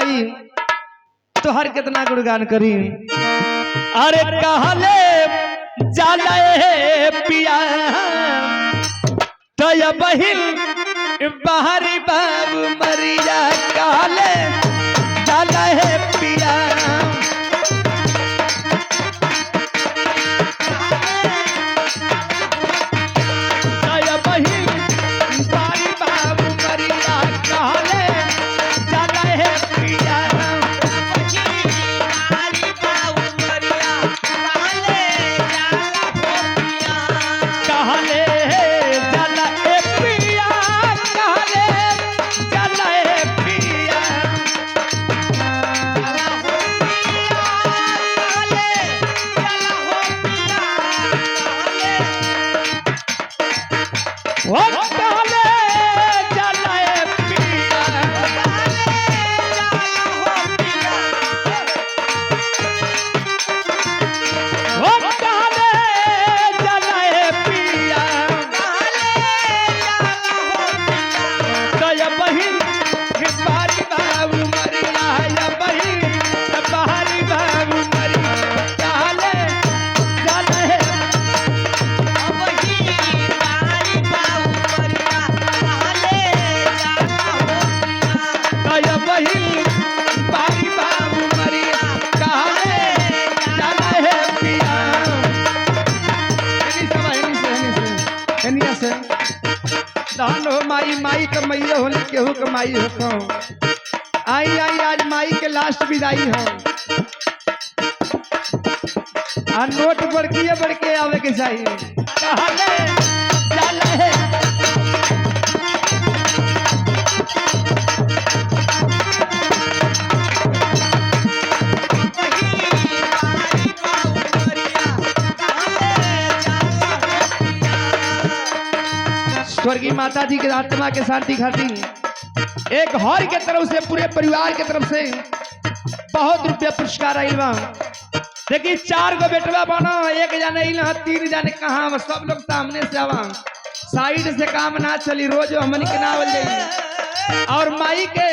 माई तोहर कितना गुणगान करी। अरे कहले जाले पिया तो ये बहिल बाहरी बाबू मरिया कहले जाले पिया माई माई कमैया होली केहू कमाई हो। आई आई आज माई के लास्ट विदाई हो। आ नोट बड़के आवे के चाहिए। स्वर्गीय माता जी के आत्मा के शांति खातिर एक घर के तरफ से पूरे परिवार के तरफ से बहुत रुपया पुरस्कार आइल बा। देखिए 4 गो बेटवा बना, एक जाने 3 जाने कहाँ, सब लोग सामने से आवा, साइड से काम ना चली, रोज हमन के ना आवल जाई। और माई के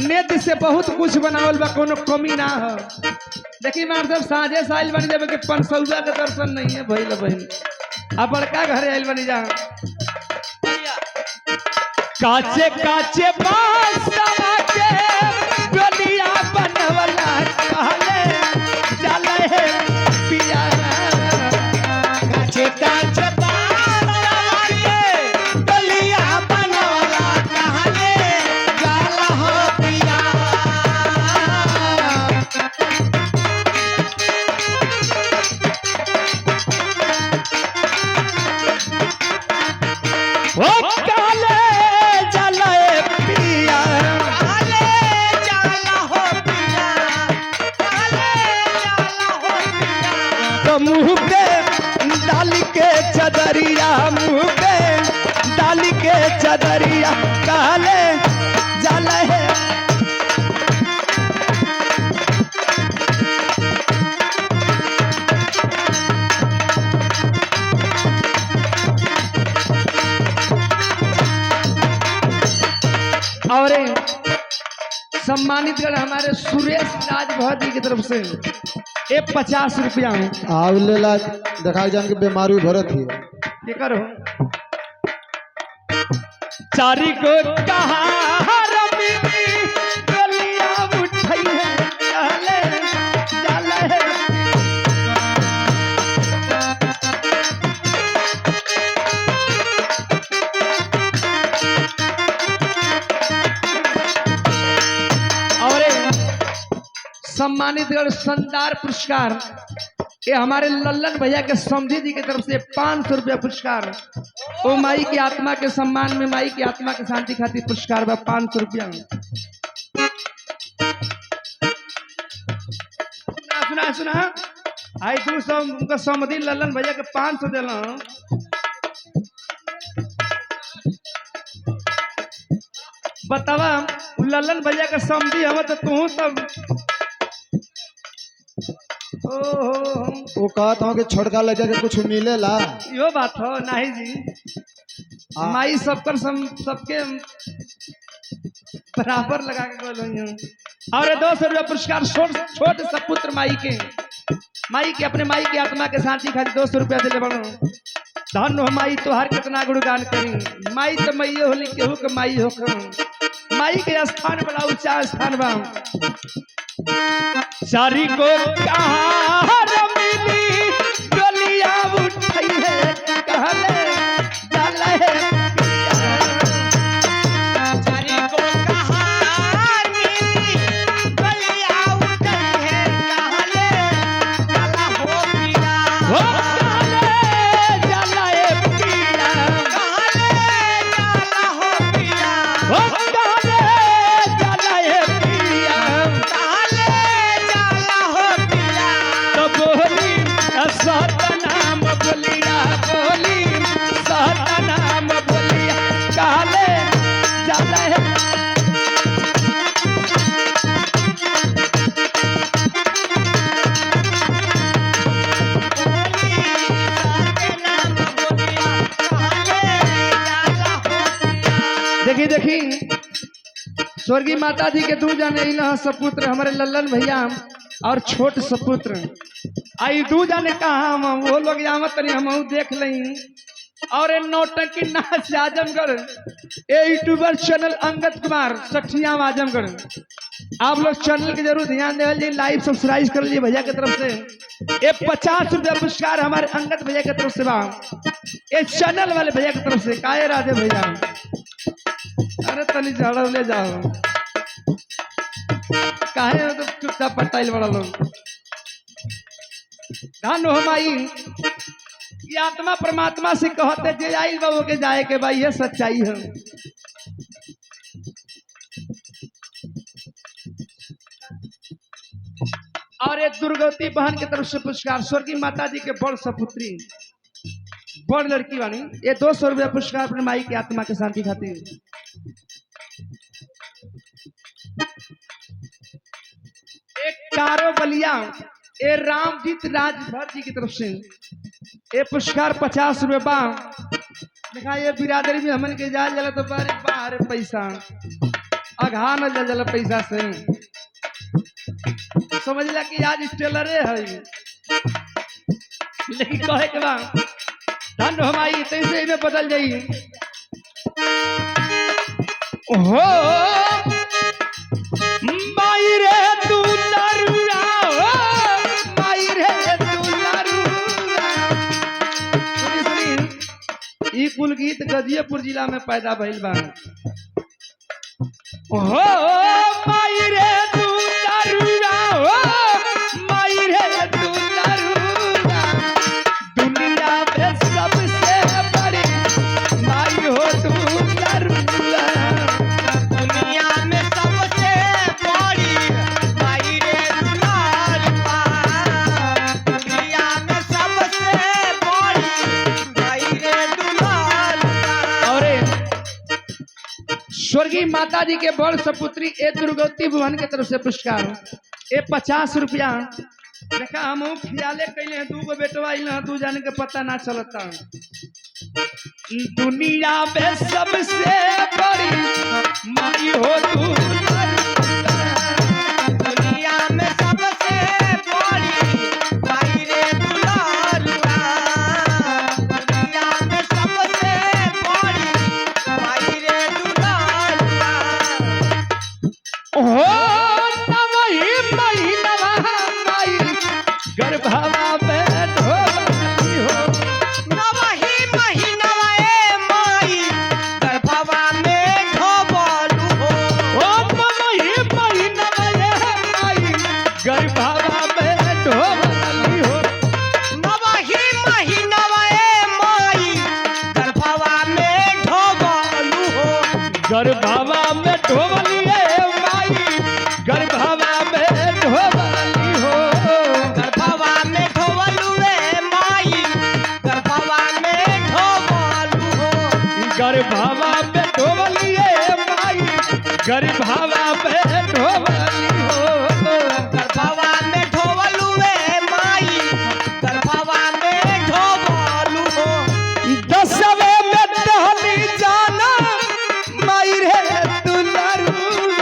नेत्र से बहुत कुछ बनावल बा, कोनो कमी ना हो। देखिए मार सब साझे साइल बन जाए कि 500 के दर्शन नहीं है भइल बहन। अब बड़का घर आइल बनी जा काचे काचे बांस के डोलिया बनवला कहले चले पिया। काचे काचे बांस के डोलिया बनवला कहले चला हो पिया। ओ कहले मुँह पे डाली के चदरिया, मुँह पे डाली के चदरिया कहले जाला है। और सम्मानित कर हमारे सुरेश राजभर जी की तरफ से 50 रुपया आवलेला देखा जान के बीमारी भरत ही ये करो। चारी को कहा उठाई है चले चले है। सम्मानित शानदार पुरस्कार ये हमारे लल्लन भैया के समझी जी की तरफ से 500 रुपया पुरस्कार। ओ माई की आत्मा के सम्मान में, माई की आत्मा के शांति खातिर पुरस्कार बा 500 रुपया। सुना सुना आई तू सब उनका समझी लल्लन भैया के 500 दिला। बतावा लल्लन भैया का समझी हम तो तू सब वो कहता हूँ कि छोड़का लेके के कुछ मिलेला। यो बात हो नहीं जी, माई सबकर सबके बराबर लगा के बोलो। और 200 रुपया पुरस्कार छोट सपुत्र माई के अपने माई की आत्मा के शांति खातिर 200 रुपया दिले बनो। धन हो माई तोहार कितना गुणगान करी। माई तो मैये होली केहू के माई हो माई के स्थान बड़ा ऊंचा स्थान बा। चारी को कहार मिली डोलिया उठाई है कहले जाला है चारी को कहार मिली डोलिया उठाई है कहले जाला हो पिया हो कहले जाला है पिया कहले जाला हो पिया हो कहले जाला है पिया कहले जाला हो पिया तो बोली सतनाम बोलिया बोली सतनाम बोलिया कहले जाला है। देखी देखी स्वर्गीय माता जी के 2 जाने इला सपुत्र हमारे लल्लन भैया और छोट सपुत्र आई 2 जाने कहा हम वो लोग जामत नहीं हम देख लें। और नौटंकी नाच आजमगढ़ ये यूट्यूबर चैनल अंगद कुमार सठियाम आजमगढ़ आप लोग चैनल के जरूर ध्यान दे लाइव सब्सक्राइब कर लीजिए भैया की तरफ से। ये 50 रुपया पुरस्कार हमारे अंगद भैया की तरफ से बा ये चैनल वाले भैया की तरफ से। काहे राधे भैया अरे तनी झाड़ ले जाओ काहे तो चुपचाप पटाइल बड़ा लोग। धन हो माई ये आत्मा परमात्मा से कहते जे आइल बाबू के जाए के भाई ये सच्चाई है। और एक दुर्गवती बहन की तरफ से पुरस्कार स्वर्गीय माता जी के बड़ सपुत्री बड़ लड़की वाली ये 200 रुपया पुरस्कार अपने माई की आत्मा के शांति खातिर। एक कारो बलिया ए रामजीत राजभर जी की तरफ से ये पुरस्कार 50 रुपये बा। देखा ये बिरादरी में हमन के जाल जला तो बारे बाहर पैसा अघा न जल जला पैसा से समझला कि आज टेलरे है लेकिन कहे के बा धन हमारी तैसे में बदल जाई हो माई रे तू नरुआ हो माई रे तू नरुआ। सुनी ई कुल गीत गजियापुर जिला में पैदा भइल बा। हो माई रे तू नरुआ हो माई रे तू नरुआ दुनिया में सबसे बड़ी माई हो तू नरुआ। दुनिया में सबसे बड़ी माई रे दुलार बा। दुनिया में सबसे बड़ी माई रे दुलार बा। और स्वर्गीय माता जी के बड़ सपुत्री ए दुर्गवती भुवन के तरफ से पुरस्कार ए 50 रुपया। देखा हम खियाले कैले हैं 2 गो बेटवा इला 2 जाने के पता ना चलता। दुनिया में सबसे बड़ी माई हो तू दुनिया में सबसे बड़ी माई रे दुलार बा। दुनिया में सबसे बड़ी माई रे दुलार बा। हो नवही महीनवा माई गर्भवा में ढोली हो। नवही महीनवा ए माई गर्भवा में ढोबलू हो। ओ नवही महीनवा ए माई गर्भवा में ढोली हो। नवही महीनवा ए माई गर्भवा में ढोबलू हो। गर्भवा में ढोली ए माई गर्भवा में ढोली हो। गर्भवा में ढोबलू ए माई गर्भवा में ढोबलू हो। गर्भवा में ढोली ए माई गर्भवा में ढोली हो। गर्भवा में ढोबलू ए माई गर्भवा में ढोबलू हो। 10वें में टहली जाना माई रे तू नरुआ।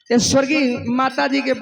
ये स्वर्गीय माता जी के